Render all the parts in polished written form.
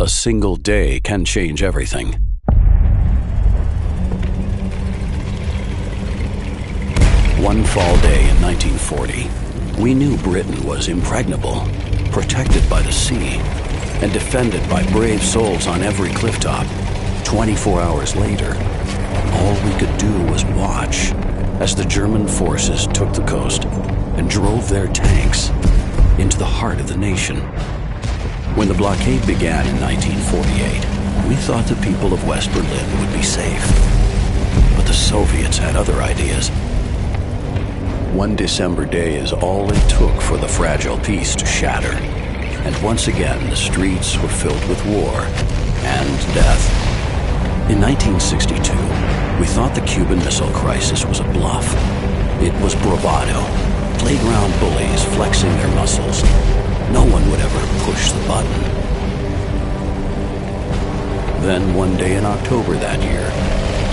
A single day can change everything. One fall day in 1940, we knew Britain was impregnable, protected by the sea, and defended by brave souls on every clifftop. 24 hours later, all we could do was watch as the German forces took the coast and drove their tanks into the heart of the nation. When the blockade began in 1948, we thought the people of West Berlin would be safe. But the Soviets had other ideas. One December day is all it took for the fragile peace to shatter. And once again, the streets were filled with war and death. In 1962, we thought the Cuban Missile Crisis was a bluff. It was bravado, playground bullies flexing their muscles. No one would ever push the button. Then one day in October that year,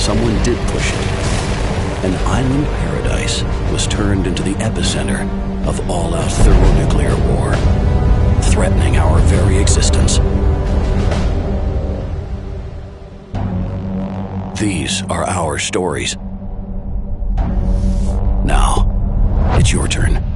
someone did push it. An island paradise was turned into the epicenter of all-out thermonuclear war, threatening our very existence. These are our stories. Now, it's your turn.